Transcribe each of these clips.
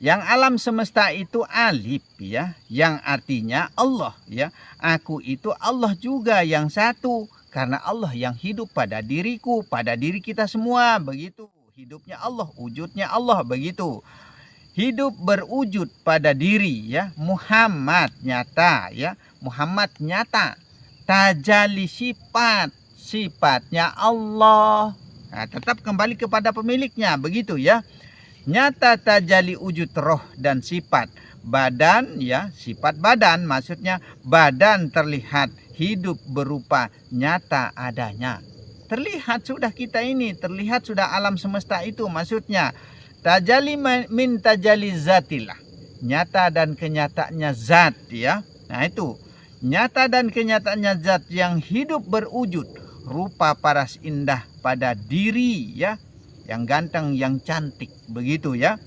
Yang alam semesta itu alif ya, yang artinya Allah ya. Aku itu Allah juga yang satu, karena Allah yang hidup pada diriku, pada diri kita semua, begitu. Hidupnya Allah, wujudnya Allah, begitu. Hidup berwujud pada diri ya. Muhammad nyata ya. Muhammad nyata. Tajali sifat, sifatnya Allah. Nah, tetap kembali kepada pemiliknya, begitu ya. Nyata tajali wujud roh dan sifat badan ya, sifat badan maksudnya badan terlihat hidup berupa nyata adanya. Terlihat sudah kita ini, terlihat sudah alam semesta itu maksudnya. Tajali min tajali zatillah, nyata dan kenyataannya zat ya. Nah itu nyata dan kenyataannya zat yang hidup berwujud rupa paras indah pada diri ya, yang ganteng, yang cantik, begitu ya.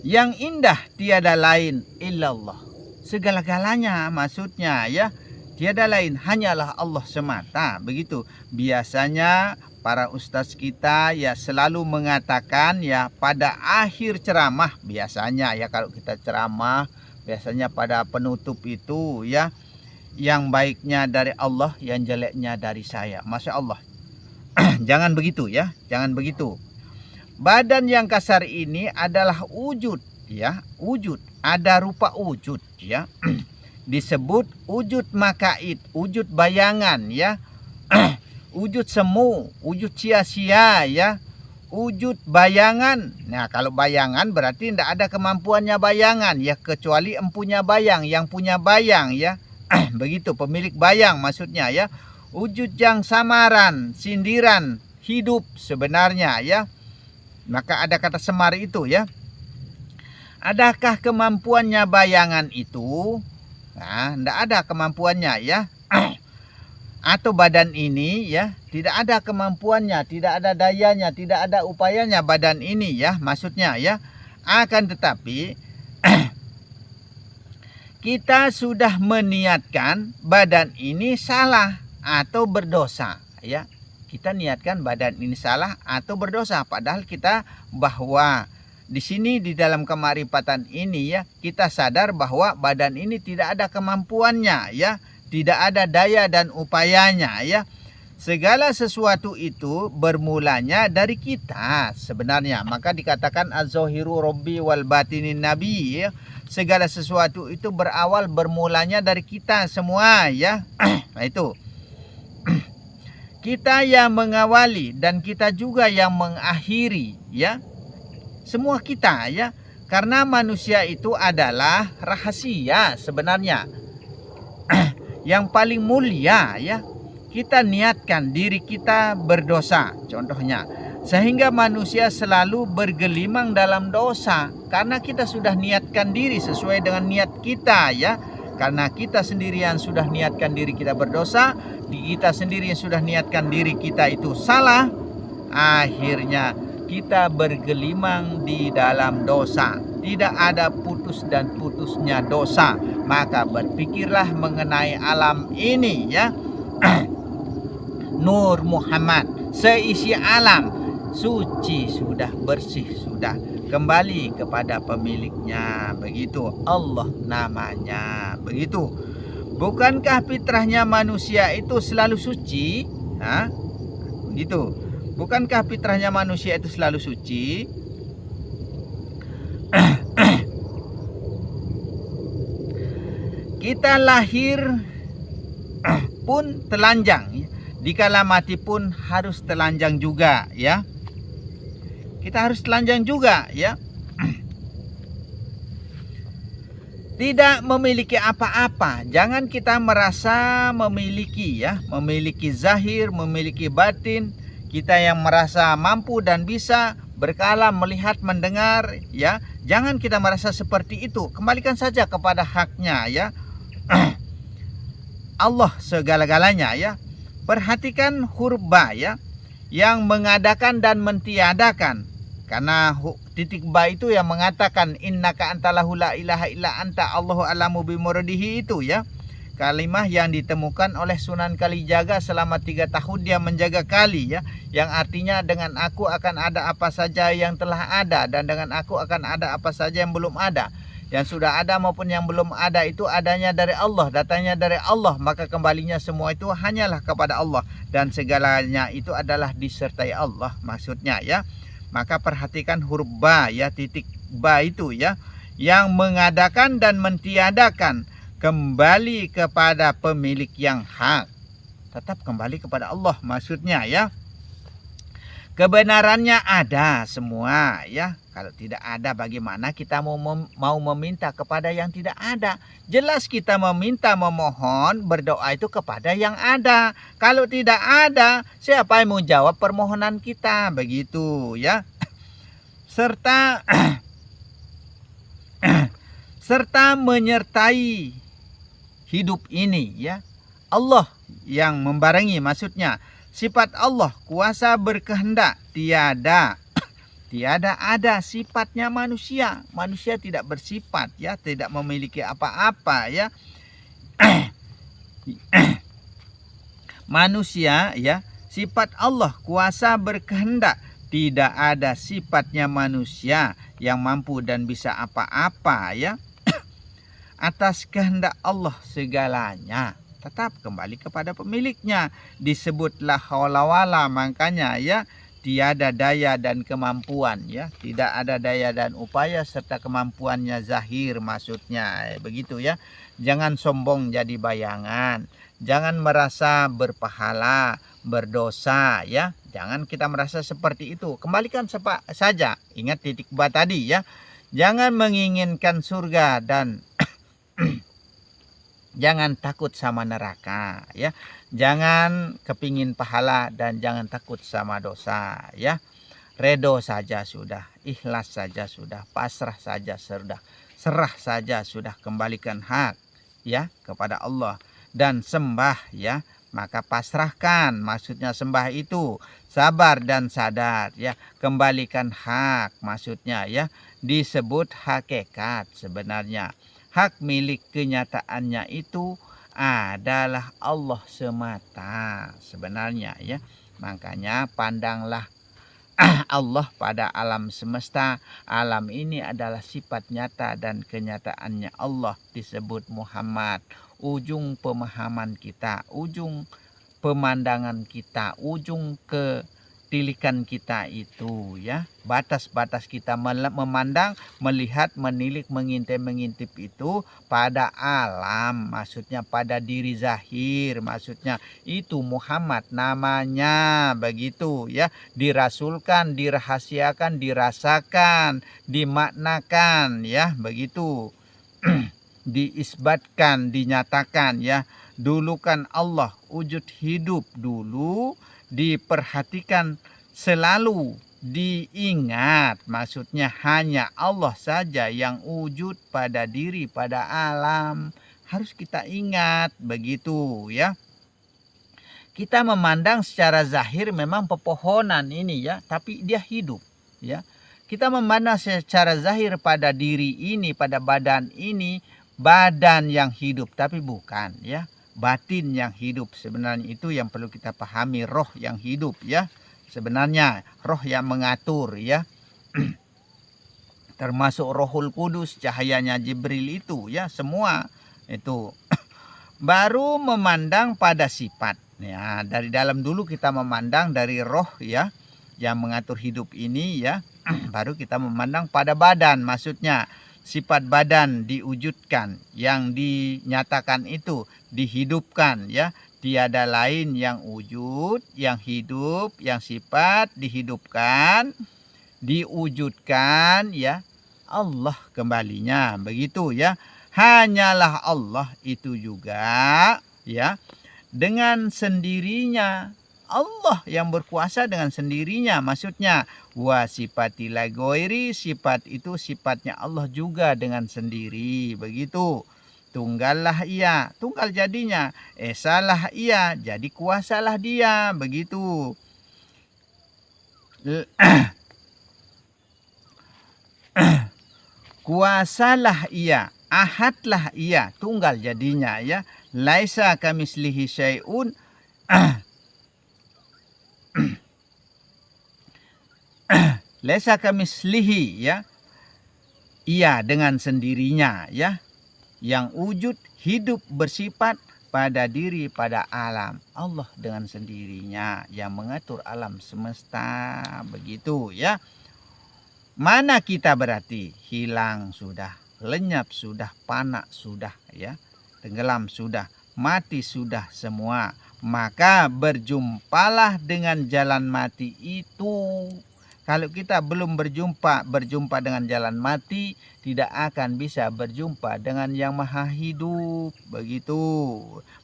Yang indah tiada lain illallah. Segala-galanya maksudnya ya, tiada lain hanyalah Allah semata, begitu. Biasanya para ustaz kita ya selalu mengatakan ya pada akhir ceramah, biasanya ya kalau kita ceramah biasanya pada penutup itu ya, yang baiknya dari Allah, yang jeleknya dari saya. Masya Allah. Jangan begitu ya, jangan begitu. Badan yang kasar ini adalah wujud ya, wujud, ada rupa wujud ya. Disebut wujud makaid, wujud bayangan ya. Wujud semu, wujud sia-sia ya. Wujud bayangan. Nah, kalau bayangan berarti tidak ada kemampuannya bayangan ya, kecuali empunya bayang, yang punya bayang ya. Begitu, pemilik bayang maksudnya ya. Wujud yang samaran, sindiran, hidup sebenarnya ya. Maka ada kata semar itu ya. Adakah kemampuannya bayangan itu? Nah, tidak ada kemampuannya ya. Atau badan ini ya, tidak ada kemampuannya, tidak ada dayanya, tidak ada upayanya badan ini ya, maksudnya ya. Akan tetapi kita sudah meniatkan badan ini salah atau berdosa ya. Kita niatkan badan ini salah atau berdosa, padahal kita bahwa di sini di dalam kemarifatan ini ya, kita sadar bahwa badan ini tidak ada kemampuannya ya, tidak ada daya dan upayanya ya. Segala sesuatu itu bermulanya dari kita sebenarnya. Maka dikatakan az-zahiru rabbi wal batinin nabi ya. Segala sesuatu itu berawal bermulanya dari kita semua ya. Nah itu. Kita yang mengawali dan kita juga yang mengakhiri ya. Semua kita ya. Karena manusia itu adalah rahasia sebenarnya. Yang paling mulia ya. Kita niatkan diri kita berdosa contohnya. Sehingga manusia selalu bergelimang dalam dosa. Karena kita sudah niatkan diri sesuai dengan niat kita ya. Karena kita sendirian sudah niatkan diri kita berdosa, kita sendiri yang sudah niatkan diri kita itu salah, akhirnya kita bergelimang di dalam dosa. Tidak ada putus dan putusnya dosa. Maka berpikirlah mengenai alam ini ya. Nur Muhammad, seisi alam suci sudah, bersih sudah, kembali kepada pemiliknya, begitu. Allah namanya, begitu. Bukankah fitrahnya manusia itu selalu suci? Hah? Gitu. Bukankah fitrahnya manusia itu selalu suci? Kita lahir pun telanjang, dikala mati pun harus telanjang juga ya. Kita harus telanjang juga ya. Tidak memiliki apa-apa. Jangan kita merasa memiliki ya, memiliki zahir, memiliki batin. Kita yang merasa mampu dan bisa berkalam, melihat, mendengar ya. Jangan kita merasa seperti itu. Kembalikan saja kepada haknya ya. Allah segala-galanya ya. Perhatikan huruf ba ya, yang mengadakan dan mentiadakan. Karena titik ba itu yang mengatakan innaka antalahu la ilaha illa anta Allahu alamu bimuradihi itu ya. kalimah yang ditemukan oleh Sunan Kalijaga selama 3 tahun dia menjaga kali, ya, yang artinya dengan aku akan ada apa saja yang telah ada, dan dengan aku akan ada apa saja yang belum ada. Yang sudah ada maupun yang belum ada itu adanya dari Allah, datangnya dari Allah, maka kembalinya semua itu hanyalah kepada Allah, dan segalanya itu adalah disertai Allah, maksudnya, ya. Maka perhatikan huruf ba, ya, titik ba itu, ya, yang mengadakan dan mentiadakan kembali kepada pemilik yang hak, tetap kembali kepada Allah, maksudnya, ya. Kebenarannya ada semua, ya. Kalau tidak ada, bagaimana kita mau meminta kepada yang tidak ada? Jelas kita meminta, memohon, berdoa itu kepada yang ada. Kalau tidak ada, siapa yang mau jawab permohonan kita? Begitu, ya. Serta serta menyertai hidup ini, ya. Allah yang membarengi, maksudnya sifat Allah kuasa berkehendak, tiada ada sifatnya manusia. Manusia tidak bersifat, ya, tidak memiliki apa-apa, ya. Manusia, ya, sifat Allah kuasa berkehendak, tidak ada sifatnya manusia yang mampu dan bisa apa-apa, ya. Atas kehendak Allah segalanya tetap kembali kepada pemiliknya. Disebutlah haula wala, makanya, ya, tiada daya dan kemampuan, ya, tidak ada daya dan upaya serta kemampuannya zahir, maksudnya, begitu, ya. Jangan sombong jadi bayangan, jangan merasa berpahala, berdosa, ya. Jangan kita merasa seperti itu. Kembalikan saja, ingat titik ba tadi, ya. Jangan menginginkan surga dan jangan takut sama neraka, ya. Jangan kepingin pahala dan jangan takut sama dosa, ya. Redo saja sudah, ikhlas saja sudah, pasrah saja sudah, serah saja sudah, kembalikan hak, ya, kepada Allah dan sembah, ya. Maka pasrahkan, maksudnya sembah itu sabar dan sadar, ya. Kembalikan hak, maksudnya, ya, disebut hakikat sebenarnya. Hak milik kenyataannya itu adalah Allah semata sebenarnya, ya. Makanya pandanglah Allah pada alam semesta. Alam ini adalah sifat nyata dan kenyataannya Allah, disebut Muhammad. Ujung pemahaman kita, ujung pemandangan kita, ujung ketilikan kita itu, ya. Batas-batas kita memandang, melihat, menilik, mengintip itu pada alam, maksudnya pada diri zahir, maksudnya itu Muhammad namanya, begitu, ya. Dirasulkan, dirahasiakan, dirasakan, dimaknakan, ya, begitu. Diisbatkan, dinyatakan, ya. Dulu kan Allah wujud hidup dulu, diperhatikan selalu, diingat, maksudnya hanya Allah saja yang wujud pada diri, pada alam. Harus kita ingat, begitu, ya. Kita memandang secara zahir memang pepohonan ini, ya, tapi dia hidup, ya. Kita memandang secara zahir pada diri ini, pada badan ini, badan yang hidup, tapi bukan, ya. Batin yang hidup sebenarnya, itu yang perlu kita pahami, roh yang hidup, ya. Sebenarnya roh yang mengatur, ya. Termasuk Rohul Kudus, cahayanya Jibril itu, ya, semua itu. Baru memandang pada sifat, ya. Dari dalam dulu kita memandang dari roh, ya, yang mengatur hidup ini, ya. Baru kita memandang pada badan, maksudnya sifat badan diwujudkan, yang dinyatakan itu dihidupkan, ya. Tiada lain yang wujud, yang hidup, yang sifat dihidupkan, diwujudkan, ya, Allah kembalinya, begitu, ya. Hanyalah Allah itu juga, ya, dengan sendirinya. Allah yang berkuasa dengan sendirinya, maksudnya wa sifatila goiri, sifat itu sifatnya Allah juga dengan sendiri, begitu. Tunggallah ia, tunggal jadinya. Esalah ia, jadi kuasalah dia, begitu. Kuasalah ia, ahadlah ia, tunggal jadinya, ya. Laisa kamislihi syai'un. Laisa kamislihi, ya. Ia dengan sendirinya, ya. Yang wujud hidup bersifat pada diri, pada alam. Allah dengan sendirinya yang mengatur alam semesta, begitu, ya. Mana kita berarti? Hilang sudah, lenyap sudah, fana sudah, ya. Tenggelam sudah, mati sudah semua. Maka berjumpalah dengan jalan mati itu. Kalau kita belum berjumpa dengan jalan mati, tidak akan bisa berjumpa dengan yang maha hidup. Begitu.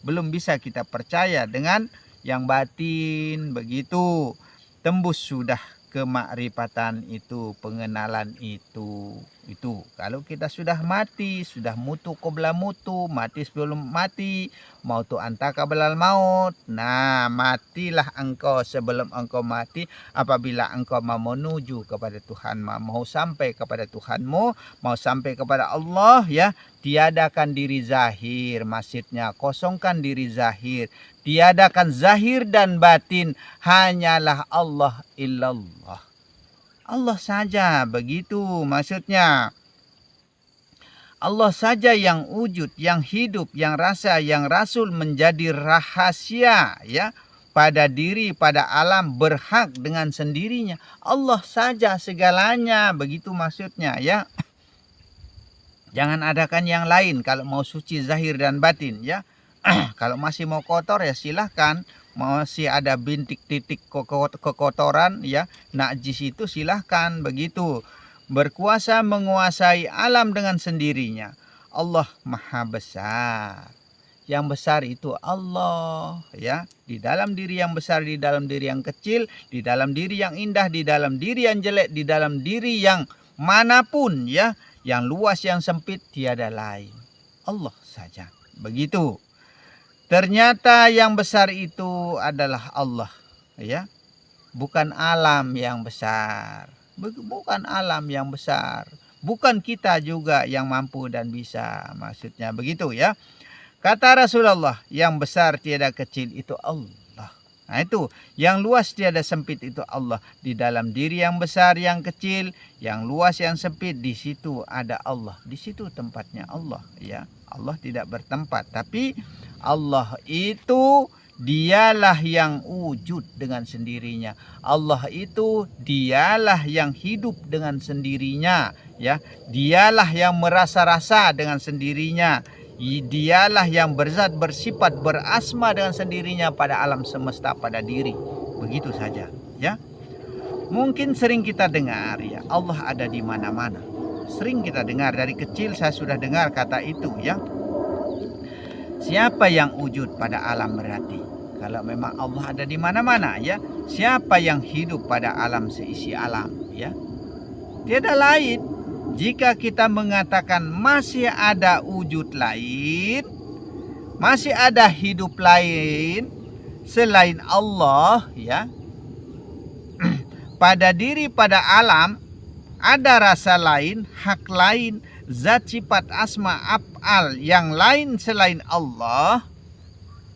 Belum bisa kita percaya dengan yang batin. Begitu. Tembus sudah kemakrifatan itu, pengenalan itu. Kalau kita sudah mati, sudah mutu qabla mutu, mati sebelum mati, mautu anta qablal maut. Nah, matilah engkau sebelum engkau mati apabila engkau mau menuju kepada Tuhan, mau sampai kepada Tuhanmu, mau sampai kepada Allah, ya. Tiadakan diri zahir, maksudnya kosongkan diri zahir. Tiadakan zahir dan batin, hanyalah Allah illallah. Allah saja, begitu maksudnya. Allah saja yang wujud, yang hidup, yang rasa, yang rasul menjadi rahasia, ya. Pada diri, pada alam, berhak dengan sendirinya. Allah saja segalanya, begitu maksudnya, ya. Jangan adakan yang lain kalau mau suci zahir dan batin, ya. Kalau masih mau kotor, ya silahkan. Masih ada bintik titik kekotoran, ya, najis itu silahkan, begitu. Berkuasa menguasai alam dengan sendirinya. Allah maha besar. Yang besar itu Allah, ya. Di dalam diri yang besar, di dalam diri yang kecil, di dalam diri yang indah, di dalam diri yang jelek, di dalam diri yang manapun, ya. Yang luas, yang sempit, tiada lain. Allah saja, begitu. Ternyata yang besar itu adalah Allah, ya. Bukan alam yang besar. Bukan alam yang besar. Bukan kita juga yang mampu dan bisa. Maksudnya begitu, ya. Kata Rasulullah, yang besar tiada kecil itu Allah. Nah itu, yang luas tiada sempit itu Allah. Di dalam diri yang besar, yang kecil, yang luas, yang sempit, di situ ada Allah. Di situ tempatnya Allah, ya. Allah tidak bertempat, tapi Allah itu dialah yang wujud dengan sendirinya. Allah itu dialah yang hidup dengan sendirinya, ya. Dialah yang merasa-rasa dengan sendirinya. Dialah yang berzat, bersifat, berasma dengan sendirinya pada alam semesta, pada diri. Begitu saja, ya. Mungkin sering kita dengar, ya, Allah ada di mana-mana. Sering kita dengar, dari kecil saya sudah dengar kata itu, ya. Siapa yang wujud pada alam berarti? Kalau memang Allah ada di mana-mana, ya. Siapa yang hidup pada alam seisi alam, ya? Tiada lain. Jika kita mengatakan masih ada wujud lain, masih ada hidup lain selain Allah, ya. Pada diri, pada alam ada rasa lain, hak lain, zat, sifat, asma, af'al yang lain selain Allah.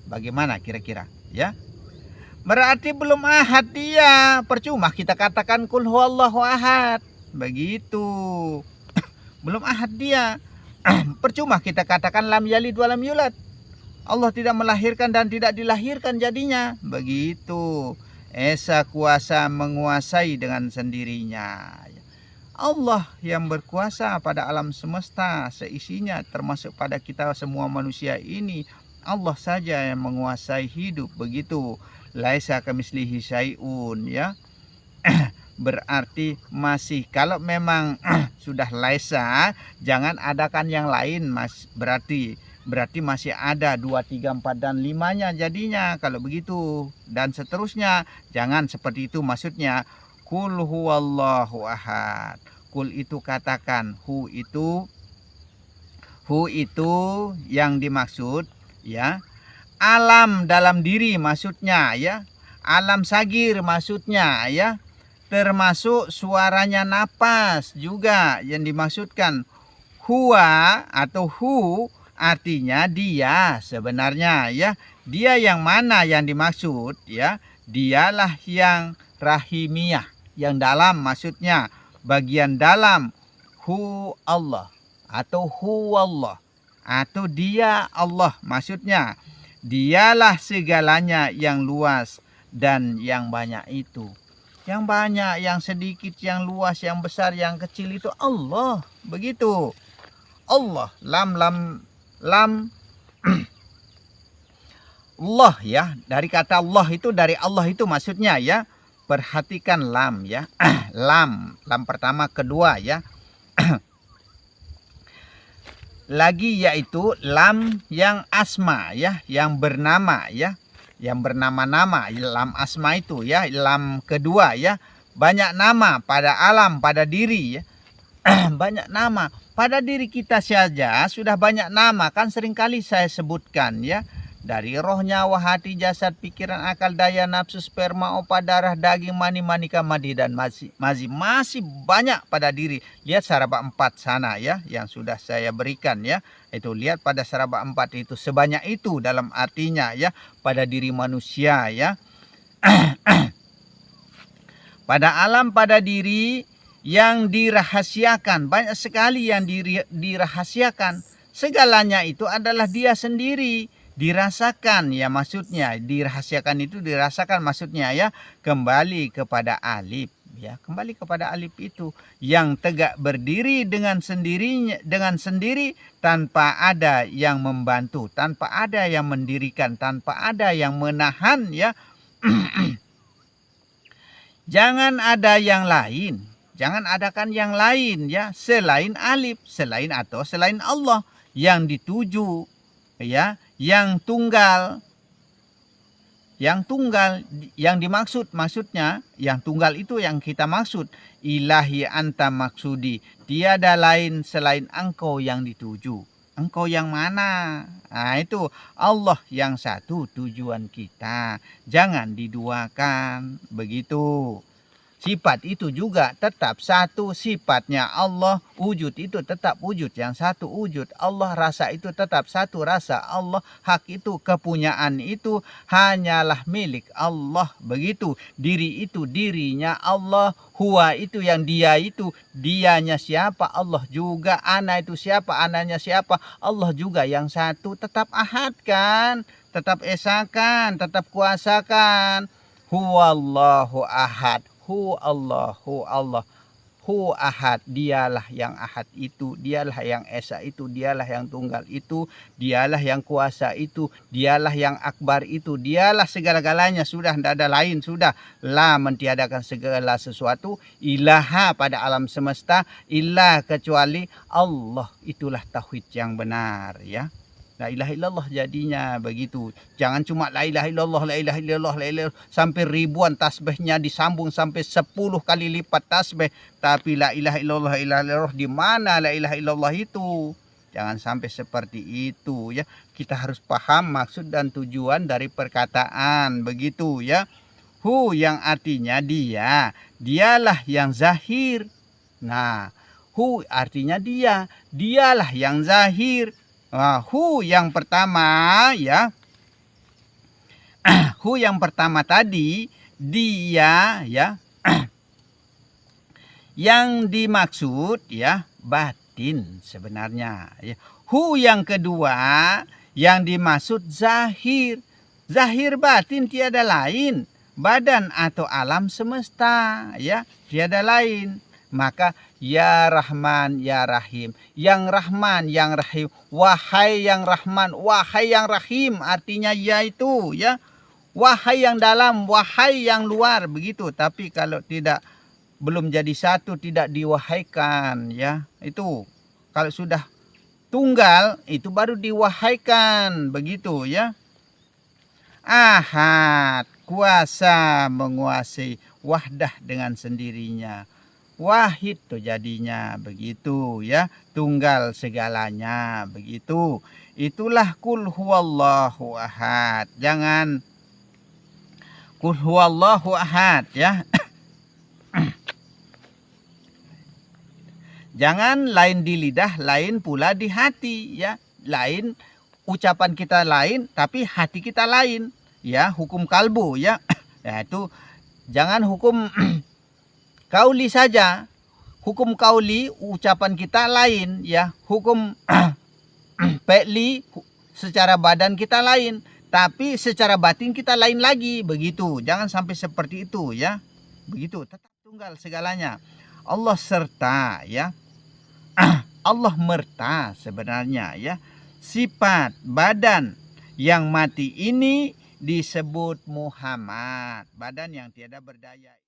Bagaimana kira-kira, ya? Berarti belum ahad dia. Percuma kita katakan kul huwallahu ahad. Begitu. Belum ahad dia. Percuma kita katakan lam yalid wa lam yulad. Allah tidak melahirkan dan tidak dilahirkan jadinya. Begitu. Esa kuasa menguasai dengan sendirinya. Allah yang berkuasa pada alam semesta seisinya, termasuk pada kita semua manusia ini. Allah saja yang menguasai hidup, begitu. Laisa kamislihi syai'un, ya. Berarti masih, kalau memang sudah laisa, jangan adakan yang lain, Mas. Berarti masih ada 2, 3, 4 dan 5-nya jadinya kalau begitu, dan seterusnya. Jangan seperti itu maksudnya. Kul huwallahu ahad. Kul itu katakan, hu itu yang dimaksud, ya. Alam dalam diri maksudnya, ya. Alam sagir maksudnya, ya. Termasuk suaranya napas juga yang dimaksudkan. Huwa atau hu artinya dia sebenarnya ya. Dia yang mana yang dimaksud ya? Dialah yang rahimiyah, yang dalam maksudnya bagian dalam hu Allah atau hu Allah atau dia Allah maksudnya. Dialah segalanya yang luas dan yang banyak itu. Yang banyak, yang sedikit, yang luas, yang besar, yang kecil itu Allah. Begitu. Allah, lam Allah ya. Dari kata Allah itu, dari Allah itu maksudnya ya. Perhatikan lam ya. Lam pertama, kedua ya. Lagi yaitu lam yang asma ya, yang bernama ya. Yang bernama-nama, lam asma itu ya. Lam kedua ya. Banyak nama pada alam, pada diri ya. Banyak nama. Pada diri kita saja sudah banyak nama, kan seringkali saya sebutkan ya. Dari roh, nyawa, hati, jasad, pikiran, akal, daya, nafsu, sperma, opa, darah, daging, mani, manika, madi, dan masih banyak pada diri. Lihat saraba 4 sana ya, yang sudah saya berikan ya. Itu lihat pada saraba 4 itu, sebanyak itu dalam artinya ya, pada diri manusia ya. Pada alam, pada diri yang dirahasiakan, banyak sekali yang dirahasiakan. Segalanya itu adalah dia sendiri, dirasakan ya maksudnya. Dirahasiakan itu dirasakan maksudnya ya. Kembali kepada alif ya, kembali kepada alif itu yang tegak berdiri dengan sendirinya, dengan sendiri, tanpa ada yang membantu, tanpa ada yang mendirikan, tanpa ada yang menahan ya. Jangan ada yang lain. Jangan adakan yang lain ya, selain alif, selain atau selain Allah yang dituju ya, yang tunggal. Yang tunggal yang dimaksud, maksudnya yang tunggal itu yang kita maksud. Ilahi anta maksudi, tiada lain selain engkau yang dituju. Engkau yang mana? Nah itu Allah yang satu tujuan kita. Jangan diduakan. Begitu. Sifat itu juga tetap satu sifatnya Allah. Wujud itu tetap wujud yang satu wujud Allah. Rasa itu tetap satu rasa Allah. Hak itu, kepunyaan itu hanyalah milik Allah. Begitu. Diri itu dirinya Allah. Huwa itu yang dia itu dianya siapa? Allah juga. Ana itu siapa? Ananya siapa? Allah juga yang satu. Tetap ahad kan? Tetap esakan, tetap kuasakan. Huwallahu ahad. Hu Allah, hu ahad, dialah yang ahad itu, dialah yang esa itu, dialah yang tunggal itu, dialah yang kuasa itu, dialah yang akbar itu, dialah segala-galanya, sudah tidak ada lain, sudah. La mentiadakan segala sesuatu, ilaha pada alam semesta, ilah kecuali Allah, itulah tauhid yang benar ya. La ilaha illallah jadinya begitu. Jangan cuma la ilaha illallah, la ilaha illallah, la ilaha illallah, sampai ribuan tasbihnya disambung sampai 10 kali lipat tasbih. Tapi la ilaha illallah, la ilaha illallah, di mana la ilaha illallah itu? Jangan sampai seperti itu ya. Kita harus paham maksud dan tujuan dari perkataan begitu ya. Hu yang artinya dia, dialah yang zahir. Nah, hu artinya dia, dialah yang zahir. Hu yang pertama ya. Hu yang pertama tadi dia ya. Yang dimaksud ya batin sebenarnya ya. Hu yang kedua yang dimaksud zahir. Zahir batin tiada lain, badan atau alam semesta ya, tiada lain. Maka ya Rahman ya Rahim, yang Rahman yang Rahim, wahai yang Rahman, wahai yang Rahim, artinya ya itu ya, wahai yang dalam, wahai yang luar begitu. Tapi kalau tidak, belum jadi satu, tidak diwahaikan ya. Itu kalau sudah tunggal itu baru diwahaikan begitu ya. Ahad, kuasa menguasai, wahdah dengan sendirinya. Wahid tuh jadinya begitu ya, tunggal segalanya begitu. Itulah kul huwallahu ahad. Jangan kul huwallahu ahad ya. Jangan lain di lidah, lain pula di hati ya. lain, ucapan kita lain, tapi hati kita lain. Ya, hukum kalbu ya. Ya itu jangan hukum kauli saja. Hukum kauli ucapan kita lain ya. Hukum fi'li secara badan kita lain, tapi secara batin kita lain lagi. Begitu. Jangan sampai seperti itu ya. Begitu. Tetap tunggal segalanya. Allah serta ya. Allah merta sebenarnya ya. Sifat badan yang mati ini disebut Muhammad, badan yang tiada berdaya.